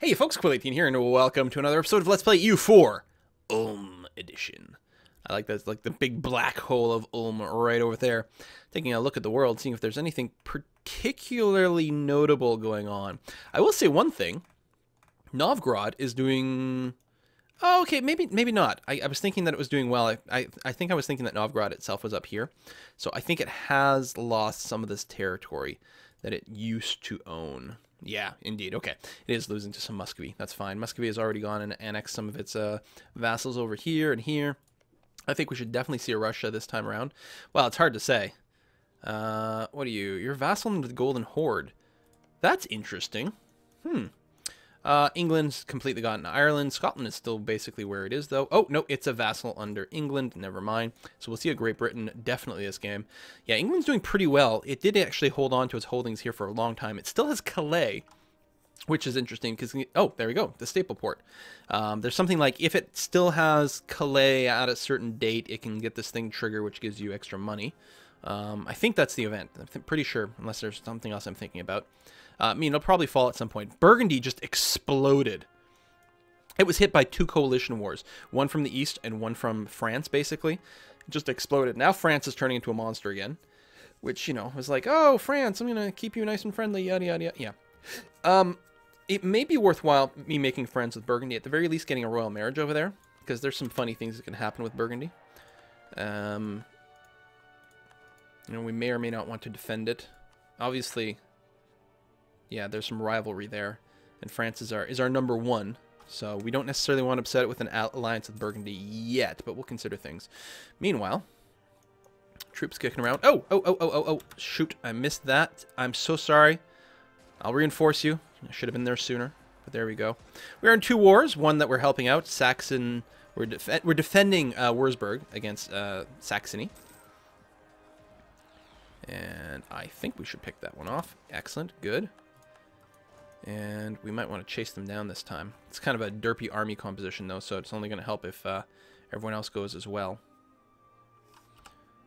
Hey folks, Quill18 here, and welcome to another episode of Let's Play U4 ULM Edition. I like that, it's like the big black hole of ULM right over there. Taking a look at the world, seeing if there's anything particularly notable going on. I will say one thing. Novgorod is doing... Oh, okay, maybe not. I was thinking that it was doing well. I think I was thinking that Novgorod itself was up here. So I think it has lost some of this territory that it used to own. Yeah, indeed. Okay. It is losing to some Muscovy. That's fine. Muscovy has already gone and annexed some of its vassals over here and here. I think we should definitely see a Russia this time around. Well, it's hard to say. What are you? You're vassal into the Golden Horde. That's interesting. England's completely gotten Ireland. Scotland is still basically where it is, though. Oh, no, it's a vassal under England. Never mind. So we'll see a Great Britain definitely this game. Yeah, England's doing pretty well. It did actually hold on to its holdings here for a long time. It still has Calais, which is interesting because... Oh, there we go. The staple port. There's something like if it still has Calais at a certain date, it can get this thing trigger, which gives you extra money. I think that's the event. I'm pretty sure, unless there's something else I'm thinking about. I mean, it'll probably fall at some point. Burgundy just exploded. It was hit by two coalition wars. One from the east and one from France, basically. It just exploded. Now France is turning into a monster again. Which, you know, was like, oh, France, I'm going to keep you nice and friendly, yada, yada, yada. Yeah. It may be worthwhile me making friends with Burgundy. At the very least, getting a royal marriage over there. Because there's some funny things that can happen with Burgundy. You know, we may or may not want to defend it. Obviously... Yeah, there's some rivalry there, and France is our number one, so we don't necessarily want to upset it with an alliance with Burgundy yet, but we'll consider things. Meanwhile, troops kicking around. Oh, shoot, I missed that. I'm so sorry. I'll reinforce you. I should have been there sooner, but there we go. We're in two wars, one that we're helping out, Saxon. We're defending Würzburg against Saxony. And I think we should pick that one off. Excellent, good. And we might want to chase them down this time. It's kind of a derpy army composition, though, so it's only going to help if everyone else goes as well.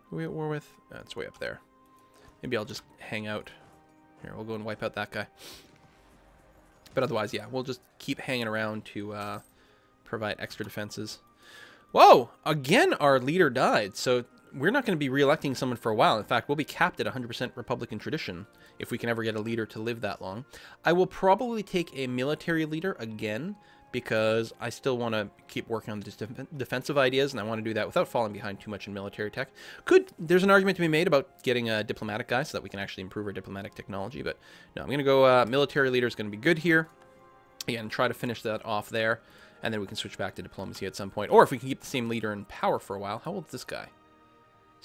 Who are we at war with? It's way up there. Maybe I'll just hang out. Here, we'll go and wipe out that guy. But otherwise, yeah, we'll just keep hanging around to provide extra defenses. Whoa! Again, our leader died, so we're not going to be re-electing someone for a while. In fact, we'll be capped at 100% Republican tradition if we can ever get a leader to live that long. I will probably take a military leader again because I still want to keep working on the defensive ideas, and I want to do that without falling behind too much in military tech. There's an argument to be made about getting a diplomatic guy so that we can actually improve our diplomatic technology, but no, I'm going to go military leader is going to be good here. Again, try to finish that off there, and then we can switch back to diplomacy at some point. Or if we can keep the same leader in power for a while. How old is this guy?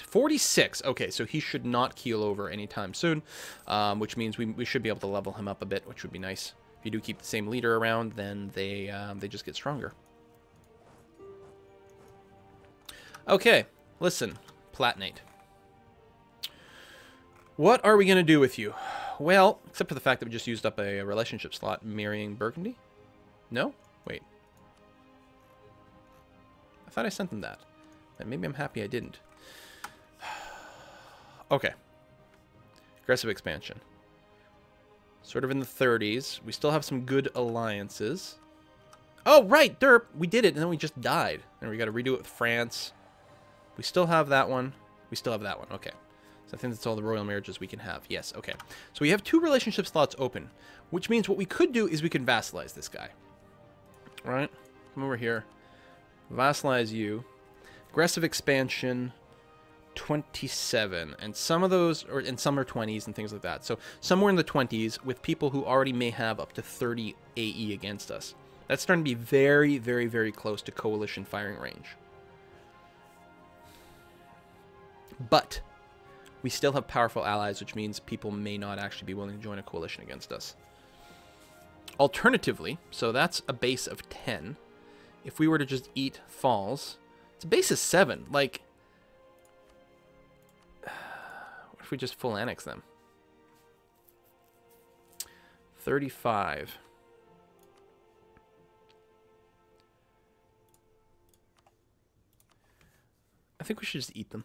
46. Okay, so he should not keel over anytime soon, which means we should be able to level him up a bit, which would be nice. If you do keep the same leader around, then they just get stronger. Okay, listen, Palatinate. What are we going to do with you? Well, except for the fact that we just used up a relationship slot marrying Burgundy? No? Wait. I thought I sent them that. And maybe I'm happy I didn't. Okay. Aggressive expansion. Sort of in the 30s. We still have some good alliances. Oh, right! Derp! We did it, and then we just died. And we got to redo it with France. We still have that one. We still have that one. Okay. So I think that's all the royal marriages we can have. Yes, okay. So we have two relationship slots open, which means what we could do is we could vassalize this guy. All right? Come over here. Vassalize you. Aggressive expansion... 27, and some of those, and some are 20s and things like that. So somewhere in the 20s with people who already may have up to 30 AE against us. That's starting to be very, very, very close to coalition firing range. But we still have powerful allies, which means people may not actually be willing to join a coalition against us. Alternatively, so that's a base of 10. If we were to just eat falls, it's a base of 7. Like, if we just full annex them. 35. I think we should just eat them.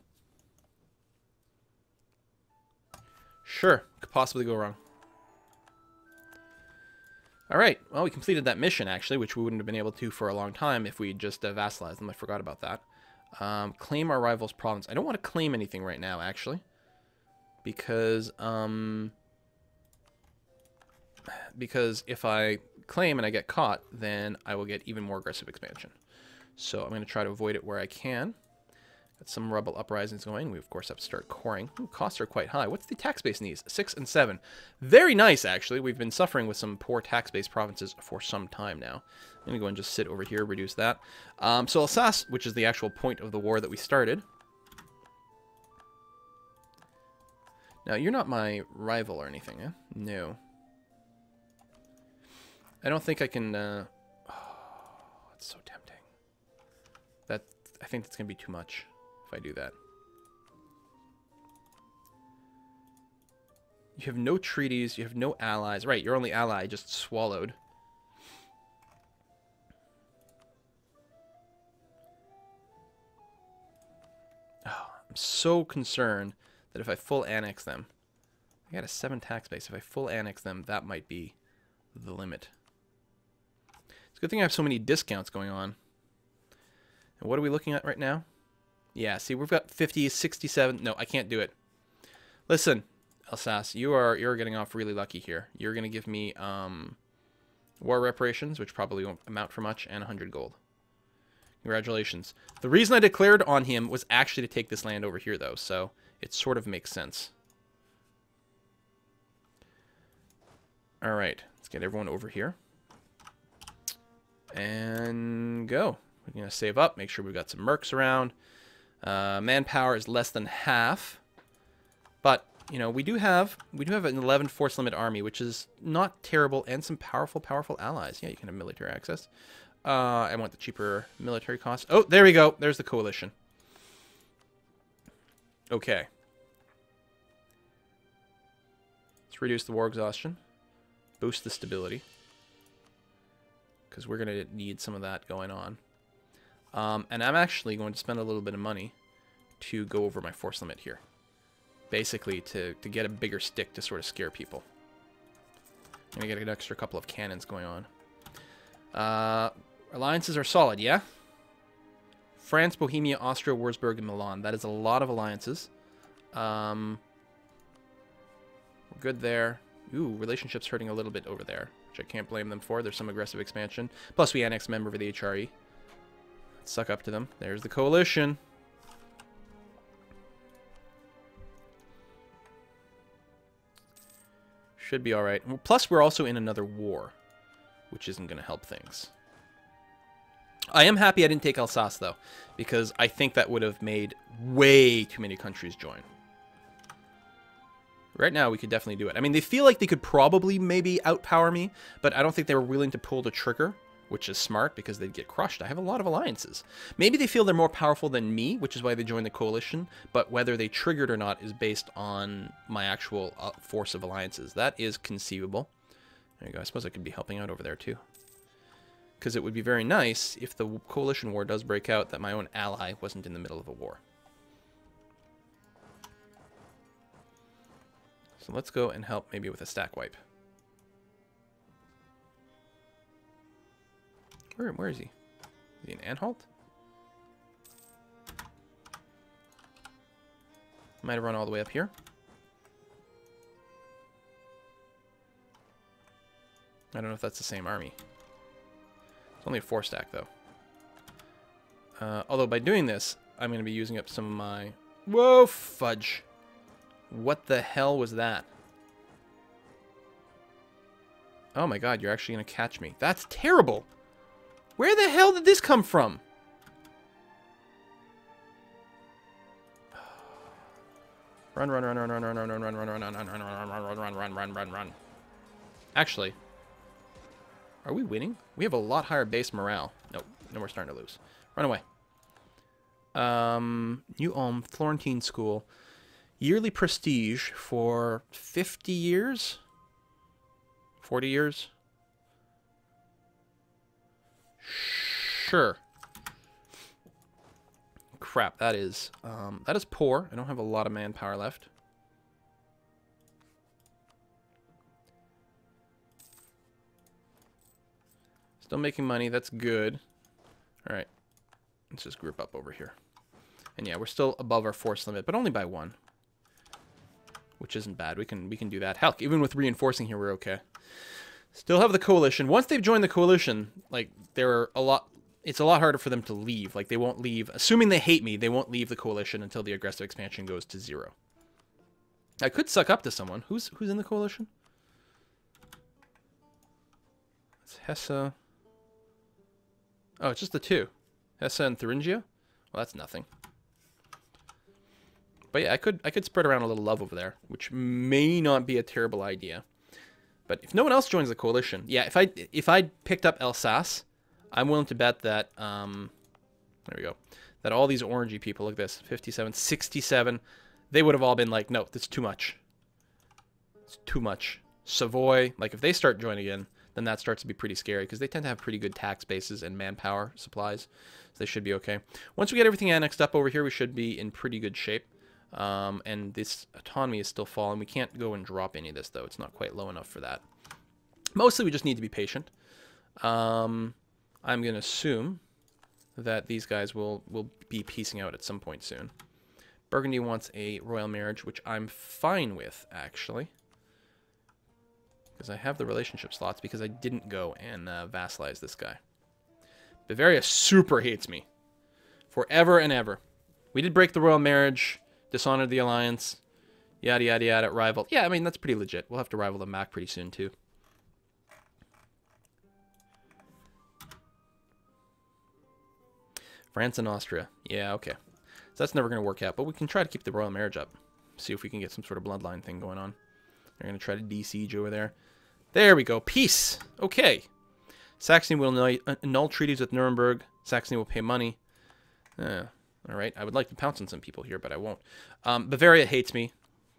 Sure, could possibly go wrong. All right. Well, we completed that mission, actually, which we wouldn't have been able to for a long time if we just vassalized them. I forgot about that. Claim our rival's province. I don't want to claim anything right now, actually. Because if I claim and I get caught, then I will get even more aggressive expansion. So I'm going to try to avoid it where I can. Got some rebel uprisings going. We, of course, have to start coring. Ooh, costs are quite high. What's the tax base in these? 6 and 7. Very nice, actually. We've been suffering with some poor tax-based provinces for some time now. I'm going to go and just sit over here, reduce that. So Alsace, which is the actual point of the war that we started. Now, you're not my rival or anything, eh? No. I don't think I can... Oh, it's so tempting. I think that's going to be too much if I do that. You have no treaties. You have no allies. Right, your only ally just swallowed. Oh, I'm so concerned that if I full annex them... I got a 7 tax base. If I full annex them, that might be the limit. It's a good thing I have so many discounts going on. And what are we looking at right now? Yeah, see, we've got 50, 67. No, I can't do it. Listen, Alsace, you're getting off really lucky here. You're going to give me war reparations, which probably won't amount for much, and 100 gold. Congratulations. The reason I declared on him was actually to take this land over here, though, so it sort of makes sense. All right, let's get everyone over here. And go. We're going to save up, make sure we've got some mercs around. Manpower is less than half. But, you know, we do have an 11 force limit army, which is not terrible, and some powerful allies. Yeah, you can have military access. I want the cheaper military costs. Oh, there we go. There's the coalition. Okay. Let's reduce the war exhaustion. Boost the stability. Because we're going to need some of that going on. And I'm actually going to spend a little bit of money to go over my force limit here. Basically, to get a bigger stick to sort of scare people. I'm going to get an extra couple of cannons going on. Alliances are solid, yeah? France, Bohemia, Austria, Würzburg, and Milan. That is a lot of alliances. We're good there. Ooh, relationships hurting a little bit over there, which I can't blame them for. There's some aggressive expansion. Plus, we annexed a member of the HRE. Let's suck up to them. There's the coalition. Should be all right. Plus, we're also in another war, which isn't going to help things. I am happy I didn't take Alsace, though, because I think that would have made way too many countries join. Right now, we could definitely do it. I mean, they feel like they could probably maybe outpower me, but I don't think they were willing to pull the trigger, which is smart because they'd get crushed. I have a lot of alliances. Maybe they feel they're more powerful than me, which is why they joined the coalition, but whether they triggered or not is based on my actual force of alliances. That is conceivable. There you go. I suppose I could be helping out over there, too. Because it would be very nice if the coalition war does break out that my own ally wasn't in the middle of a war. So let's go and help maybe with a stack wipe. Where is he? Is he in Anhalt? Might have run all the way up here. I don't know if that's the same army. It's only a 4-stack, though. Although by doing this, I'm going to be using up some of my... Whoa, fudge. What the hell was that? Oh my god, you're actually going to catch me. That's terrible! Where the hell did this come from? Run, run, run, run, run, run, run, run, run, run, run, run, run, run, run, run, run, run, run, run. Actually, are we winning? We have a lot higher base morale. Nope, no, we're starting to lose. Run away. New Ulm, Florentine School. Yearly prestige for 50 years? 40 years? Sure. Crap, that is poor. I don't have a lot of manpower left. Still making money. That's good. All right. Let's just group up over here. And yeah, we're still above our force limit, but only by 1. Which isn't bad. We can do that. Hell, even with reinforcing here, we're okay. Still have the coalition. Once they've joined the coalition, like, it's a lot harder for them to leave. Like, they won't leave. Assuming they hate me, they won't leave the coalition until the aggressive expansion goes to 0. I could suck up to someone. Who's in the coalition? It's Hesse. Oh, it's just the 2. Hesse and Thuringia? Well, that's nothing. But yeah, I could spread around a little love over there, which may not be a terrible idea. But if no one else joins the coalition, yeah, if I picked up Alsace, I'm willing to bet that there we go, that all these orangey people, look at this, 57, 67, they would have all been like, no, that's too much. It's too much. Savoy, like if they start joining in, then that starts to be pretty scary because they tend to have pretty good tax bases and manpower supplies, so they should be okay. Once we get everything annexed up over here, we should be in pretty good shape. And this autonomy is still falling. We can't go and drop any of this, though. It's not quite low enough for that. Mostly, we just need to be patient. I'm going to assume that these guys will be piecing out at some point soon. Burgundy wants a royal marriage, which I'm fine with, actually. Because I have the relationship slots, because I didn't go and vassalize this guy. Bavaria super hates me. Forever and ever. We did break the royal marriage. Dishonored the alliance, yada, yada, yada, rival. Yeah, I mean, that's pretty legit. We'll have to rival them back pretty soon, too. France and Austria. Yeah, okay. So that's never going to work out, but we can try to keep the royal marriage up. See if we can get some sort of bloodline thing going on. They're going to try to de-siege over there. There we go. Peace. Okay. Saxony will annul treaties with Nuremberg. Saxony will pay money. All right, I would like to pounce on some people here, but I won't. Bavaria hates me.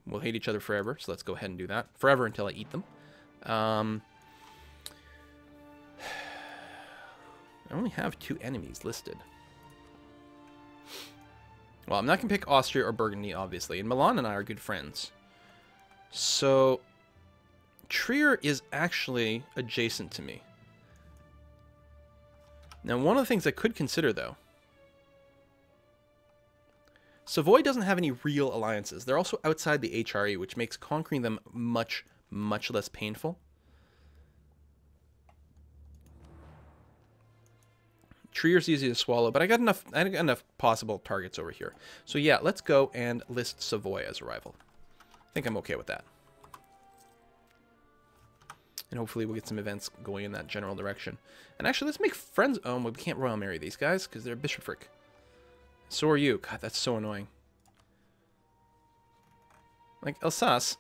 We'll hate each other forever, so let's go ahead and do that. Forever until I eat them. I only have 2 enemies listed. Well, I'm not going to pick Austria or Burgundy, obviously, and Milan and I are good friends. So, Trier is actually adjacent to me. Now, one of the things I could consider, though, Savoy doesn't have any real alliances. They're also outside the HRE, which makes conquering them much, much less painful. Trier's easy to swallow, but I got enough possible targets over here. So yeah, let's go and list Savoy as a rival. I think I'm okay with that. And hopefully we'll get some events going in that general direction. And actually, let's make friends. Oh, we can't royal marry these guys because they're bishopric. So are you. God, that's so annoying. Like, Alsace.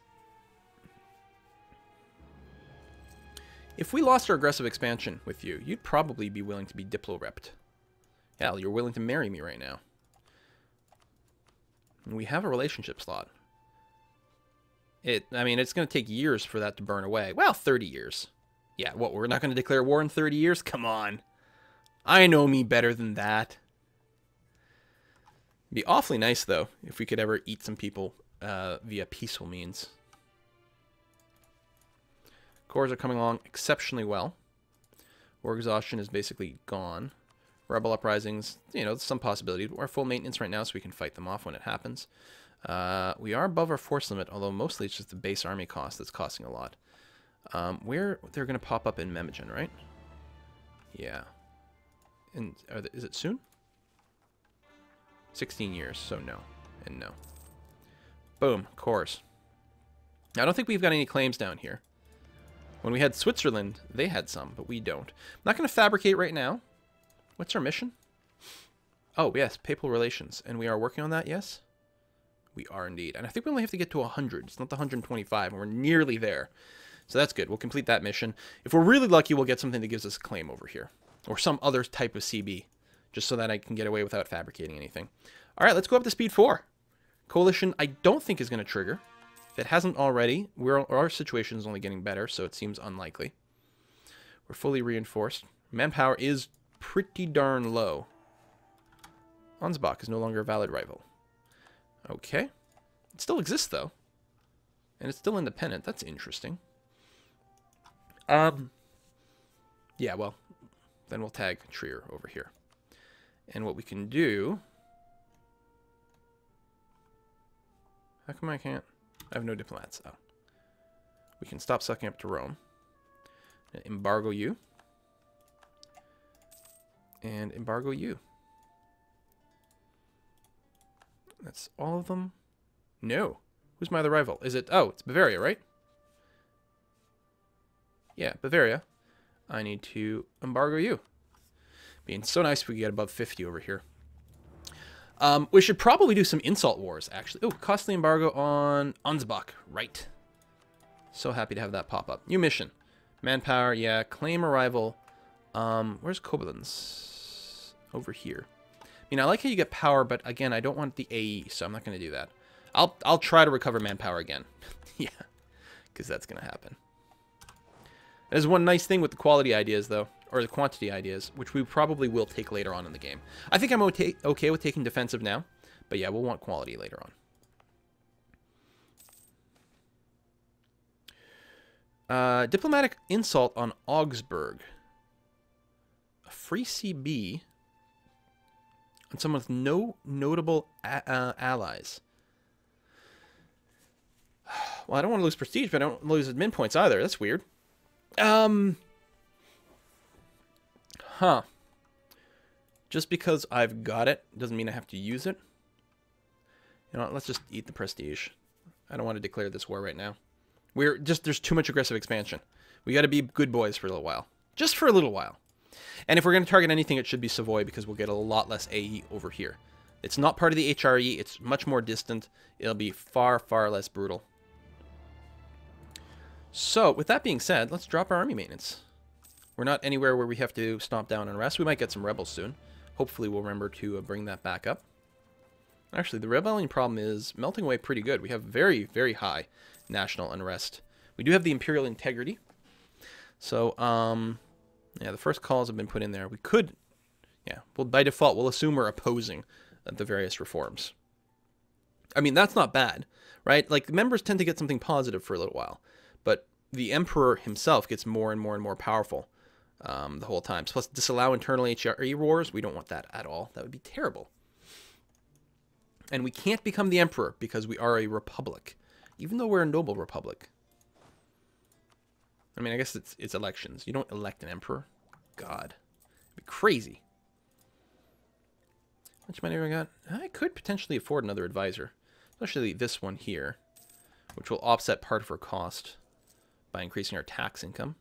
If we lost our aggressive expansion with you, you'd probably be willing to be diplo-repped. Hell, you're willing to marry me right now. And we have a relationship slot. I mean, it's going to take years for that to burn away. Well, 30 years. Yeah, what, we're not going to declare war in 30 years? Come on. I know me better than that. It'd be awfully nice, though, if we could ever eat some people via peaceful means. Cores are coming along exceptionally well. War exhaustion is basically gone. Rebel uprisings, you know, some possibility. We're full maintenance right now, so we can fight them off when it happens. We are above our force limit, although mostly it's just the base army cost that's costing a lot. Where they're going to pop up in Memmingen, right? Yeah. And is it soon? 16 years, so no. And no. Boom, cores. I don't think we've got any claims down here. When we had Switzerland, they had some, but we don't. I'm not going to fabricate right now. What's our mission? Oh, yes, papal relations. And we are working on that, yes? We are indeed. And I think we only have to get to 100. It's not the 125, and we're nearly there. So that's good. We'll complete that mission. If we're really lucky, we'll get something that gives us a claim over here. Or some other type of CB. Just so that I can get away without fabricating anything. All right, let's go up to speed 4. Coalition, I don't think is going to trigger. If it hasn't already, our situation is only getting better, so it seems unlikely. We're fully reinforced. Manpower is pretty darn low. Ansbach is no longer a valid rival. Okay. It still exists, though. And it's still independent. That's interesting. Yeah, well, Then we'll tag Trier over here. And what we can do... How come I can't? I have no diplomats. Oh. We can stop sucking up to Rome. Embargo you. And embargo you. That's all of them? No. Who's my other rival? Is it... Oh, it's Bavaria, right? Yeah, Bavaria. I need to embargo you. Being so nice if we get above 50 over here. We should probably do some insult wars, actually. Oh, costly embargo on Ansbach. Right. So happy to have that pop up. New mission. Manpower, yeah. Claim arrival. Where's Koblenz? Over here. I mean, I like how you get power, but again, I don't want the AE, so I'm not going to do that. I'll try to recover manpower again. Yeah, because that's going to happen. There's one nice thing with the quality ideas, though, or the quantity ideas, which we probably will take later on in the game. I think I'm okay with taking defensive now, but yeah, we'll want quality later on. Diplomatic insult on Augsburg. A free CB on someone with no notable allies. Well, I don't want to lose prestige, but I don't lose admin points either. That's weird. Huh. Just because I've got it doesn't mean I have to use it. You know what, let's just eat the prestige. I don't want to declare this war right now. There's too much aggressive expansion. We got to be good boys for a little while. Just for a little while. And if we're going to target anything, it should be Savoy, because we'll get a lot less AE over here. It's not part of the HRE. It's much more distant. It'll be far, far less brutal. So, with that being said, let's drop our army maintenance. We're not anywhere where we have to stomp down and rest. We might get some rebels soon. Hopefully we'll remember to bring that back up. Actually, the rebellion problem is melting away pretty good. We have very, very high national unrest. We do have the imperial integrity. So, yeah, the first calls have been put in there. We could, yeah, well, by default, we'll assume we're opposing the various reforms. I mean, that's not bad, right? Like, the members tend to get something positive for a little while. But the emperor himself gets more and more and more powerful the whole time. So let's disallow internal HRE wars. We don't want that at all. That would be terrible. And we can't become the emperor because we are a republic, even though we're a noble republic. I mean, I guess it's elections. You don't elect an emperor. God, it'd be crazy. How much money have I got? I could potentially afford another advisor, especially this one here, which will offset part of her cost by increasing our tax income.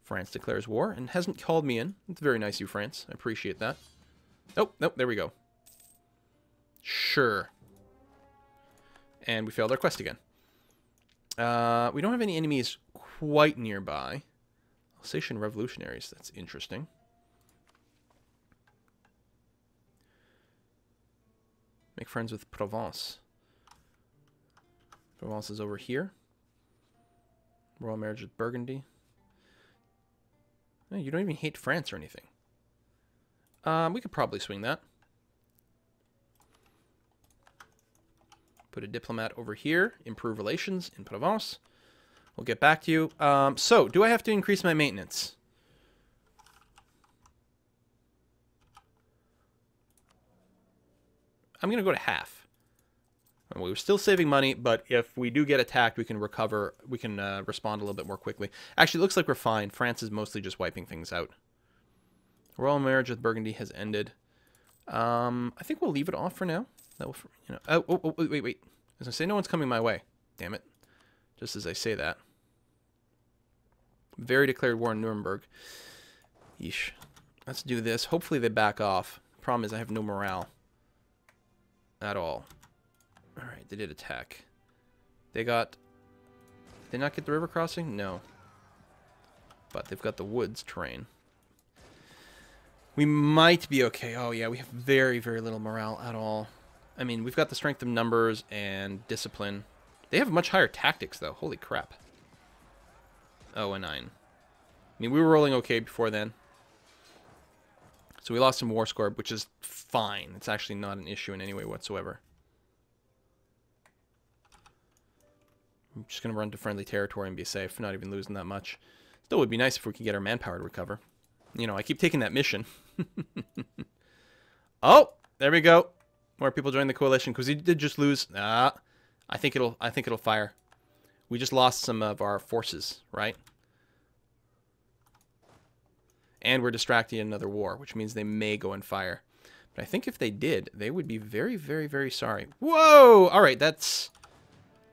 France declares war and hasn't called me in. It's very nice of you, France. I appreciate that. Oh, nope, there we go. Sure. And we failed our quest again. We don't have any enemies quite nearby. Alsatian revolutionaries, that's interesting. Make friends with Provence. Provence is over here. Royal marriage with Burgundy. Oh, you don't even hate France or anything. We could probably swing that. Put a diplomat over here. Improve relations in Provence. We'll get back to you. So, do I have to increase my maintenance? I'm going to go to half. We're still saving money, but if we do get attacked, we can recover. We can respond a little bit more quickly. Actually, it looks like we're fine. France is mostly just wiping things out. Royal marriage with Burgundy has ended. I think we'll leave it off for now. That will, you know. Oh, wait. I was gonna say no one's coming my way. Damn it! Just as I say that. Very declared war in Nuremberg. Yeesh. Let's do this. Hopefully they back off. Problem is I have no morale at all. Alright, they did attack. They got... Did they not get the river crossing? No. But they've got the woods terrain. We might be okay. Oh yeah, we have very, very little morale at all. I mean, we've got the strength of numbers and discipline. They have much higher tactics, though. Holy crap. Oh, a 9. I mean, we were rolling okay before then. So we lost some war score, which is fine. It's actually not an issue in any way whatsoever. I'm just going to run to friendly territory and be safe, not even losing that much. Still would be nice if we could get our manpower to recover. You know, I keep taking that mission. Oh, there we go. More people join the coalition because he did just lose. I think it'll fire. We just lost some of our forces, right? And we're distracting another war, which means they may go and fire. But I think if they did, they would be very, very, very sorry. Whoa! All right, that's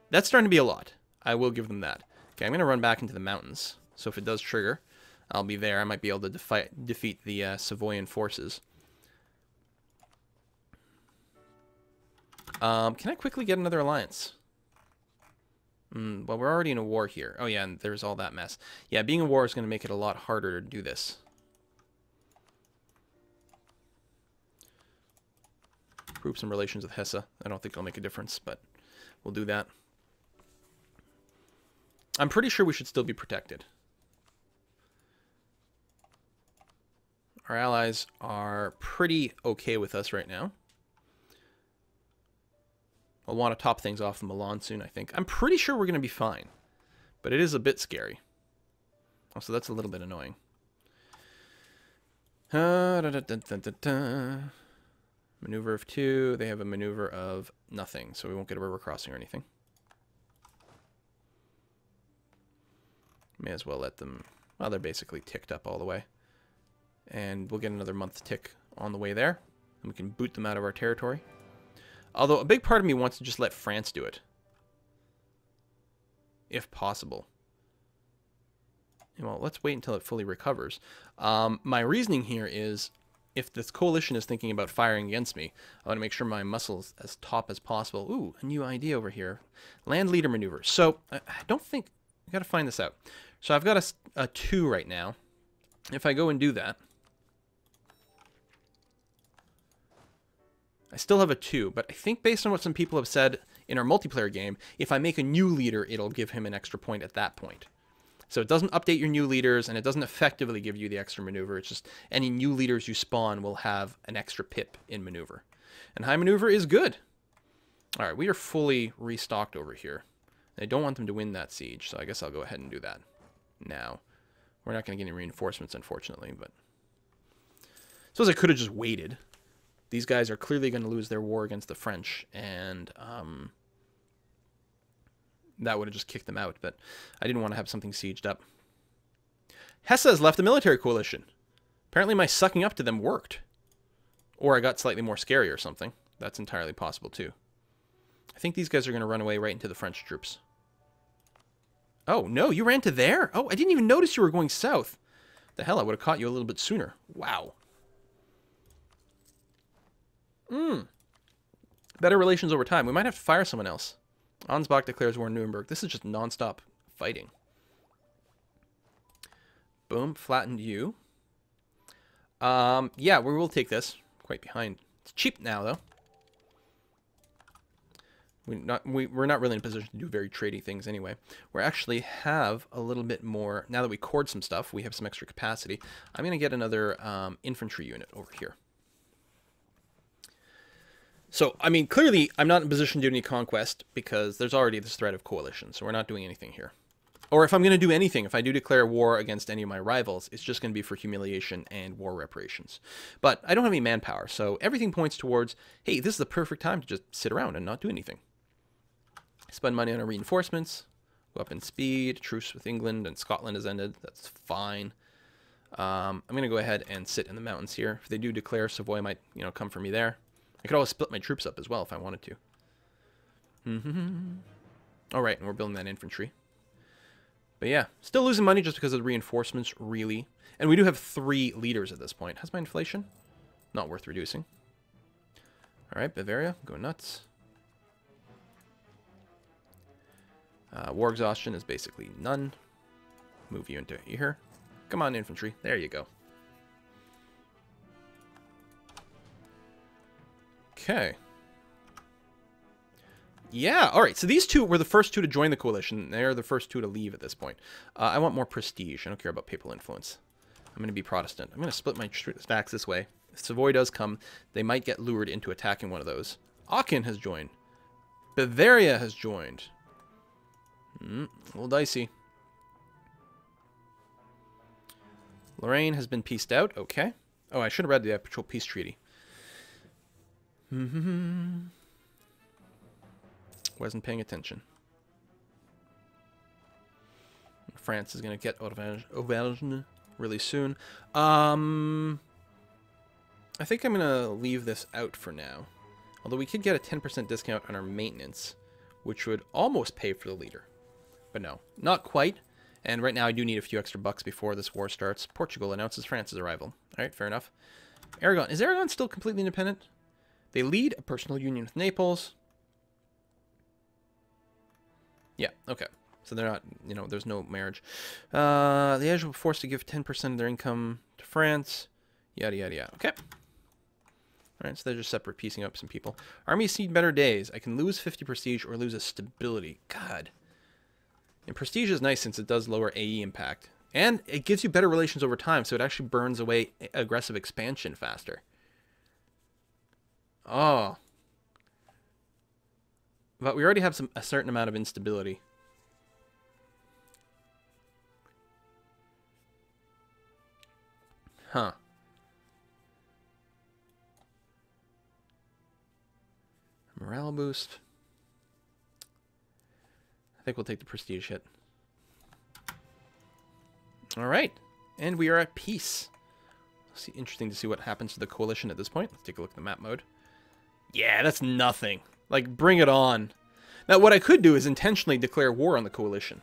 starting to be a lot. I will give them that. Okay, I'm going to run back into the mountains. So if it does trigger, I'll be there. I might be able to defeat the Savoyan forces. Can I quickly get another alliance? Well, we're already in a war here. Oh, yeah, and there's all that mess. Yeah, being a war is going to make it a lot harder to do this. Group some relations with Hesse. I don't think it'll make a difference, but we'll do that. I'm pretty sure we should still be protected. Our allies are pretty okay with us right now. I'll want to top things off in Milan soon, I think. I'm pretty sure we're going to be fine. But it is a bit scary. Also, that's a little bit annoying. Maneuver of 2. They have a maneuver of nothing, so we won't get a river crossing or anything. May as well let them... Well, they're basically ticked up all the way. And we'll get another month tick on the way there. And we can boot them out of our territory. Although a big part of me wants to just let France do it. If possible. Well, let's wait until it fully recovers. My reasoning here is, if this coalition is thinking about firing against me, I want to make sure my muscle is as top as possible. Ooh, a new idea over here. Land leader maneuver. So, I don't think... I've got to find this out. So I've got a 2 right now. If I go and do that... I still have a 2, but I think based on what some people have said in our multiplayer game, if I make a new leader, it'll give him an extra point at that point. So it doesn't update your new leaders, and it doesn't effectively give you the extra maneuver. It's just any new leaders you spawn will have an extra pip in maneuver. And high maneuver is good. All right, we are fully restocked over here. I don't want them to win that siege, so I guess I'll go ahead and do that now. We're not going to get any reinforcements, unfortunately, but... I suppose I could have just waited. These guys are clearly going to lose their war against the French, and that would have just kicked them out, but I didn't want to have something sieged up. Hesse has left the military coalition. Apparently my sucking up to them worked. Or I got slightly more scary or something. That's entirely possible, too. I think these guys are going to run away right into the French troops. Oh, no, you ran to there? Oh, I didn't even notice you were going south. The hell, I would have caught you a little bit sooner. Wow. Better relations over time. We might have to fire someone else. Ansbach declares war in Nuremberg. This is just non-stop fighting. Boom. Flattened you. Yeah, we will take this. Quite behind. It's cheap now, though. We're not really in a position to do very tradey things anyway. We actually have a little bit more... Now that we cored some stuff, we have some extra capacity. I'm going to get another infantry unit over here. So, I mean, clearly, I'm not in a position to do any conquest because there's already this threat of coalition, so we're not doing anything here. Or if I'm going to do anything, if I do declare war against any of my rivals, it's just going to be for humiliation and war reparations. But I don't have any manpower, so everything points towards, hey, this is the perfect time to just sit around and not do anything. Spend money on our reinforcements, go up in speed, truce with England and Scotland has ended, that's fine. I'm going to go ahead and sit in the mountains here. If they do declare, Savoy might, come for me there. I could always split my troops up as well if I wanted to. All right, and we're building that infantry. But yeah, still losing money just because of the reinforcements, really. And we do have 3 leaders at this point. How's my inflation? Not worth reducing. All right, Bavaria, go nuts. War exhaustion is basically none. Move you into here. Come on, infantry. There you go. Okay. Yeah, all right. So these 2 were the first 2 to join the coalition. They're the first 2 to leave at this point. I want more prestige. I don't care about papal influence. I'm going to be Protestant. I'm going to split my stacks this way. If Savoy does come, they might get lured into attacking one of those. Aachen has joined. Bavaria has joined. A little dicey. Lorraine has been pieced out. Okay. Oh, I should have read the actual peace treaty. Wasn't paying attention. France is going to get Auvergne really soon. I think I'm going to leave this out for now. Although we could get a 10% discount on our maintenance, which would almost pay for the leader. But no, not quite. And right now I do need a few extra bucks before this war starts. Portugal announces France's arrival. All right, fair enough. Aragon. Is Aragon still completely independent? They lead a personal union with Naples. Yeah, okay. So they're not, you know, there's no marriage. The Liège were forced to give 10% of their income to France. Yada, yada, yada. Okay. All right, so they're just separate piecing up some people. Army seen better days. I can lose 50 prestige or lose a stability. God. And prestige is nice since it does lower AE impact. And it gives you better relations over time, so it actually burns away aggressive expansion faster. Oh. But we already have a certain amount of instability. Huh. Morale boost. I think we'll take the prestige hit. All right. And we are at peace. Interesting to see what happens to the coalition at this point. Let's take a look at the map mode. Yeah, that's nothing. Like, bring it on. Now, what I could do is intentionally declare war on the coalition.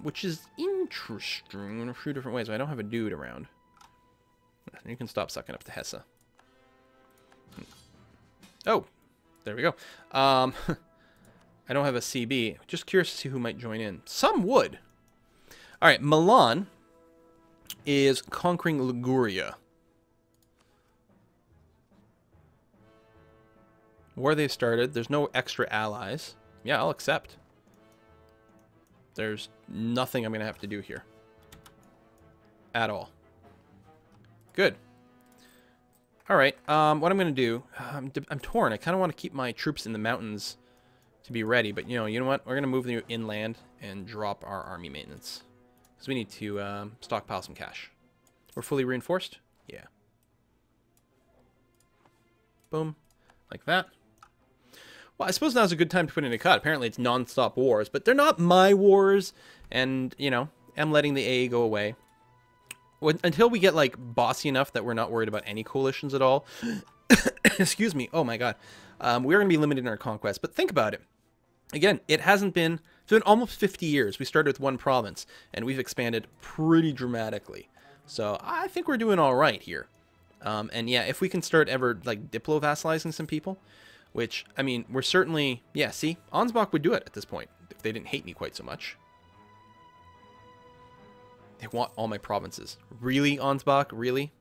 Which is interesting in a few different ways. But I don't have a dude around. You can stop sucking up to Hesse. Oh, there we go. I don't have a CB. Just curious to see who might join in. Some would. All right, Milan is conquering Liguria. War they've started. There's no extra allies. Yeah, I'll accept. There's nothing I'm going to have to do here. At all. Good. All right. What I'm going to do, I'm torn. I kind of want to keep my troops in the mountains to be ready. But, you know what? We're going to move them inland and drop our army maintenance. Because we need to stockpile some cash. We're fully reinforced? Yeah. Boom. Like that. Well, I suppose now's a good time to put in a cut. Apparently it's non-stop wars. But they're not my wars. And, you know, I'm letting the AA go away. Until we get, like, bossy enough that we're not worried about any coalitions at all. Excuse me. Oh, my God. We're going to be limited in our conquest. But think about it. Again, it's been almost 50 years. We started with one province, and we've expanded pretty dramatically. So I think we're doing all right here. And, yeah, if we can start ever, like, diplo-vassalizing some people, which, I mean, we're certainly... Yeah, see? Ansbach would do it at this point, if they didn't hate me quite so much. They want all my provinces. Really, Ansbach? Really?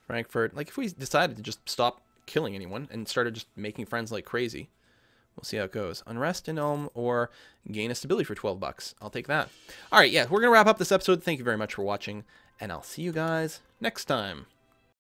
Frankfurt. Like, if we decided to just stop killing anyone and started just making friends like crazy, we'll see how it goes. Unrest in Ulm or gain a stability for 12 bucks. I'll take that. All right, yeah, we're going to wrap up this episode. Thank you very much for watching, and I'll see you guys next time.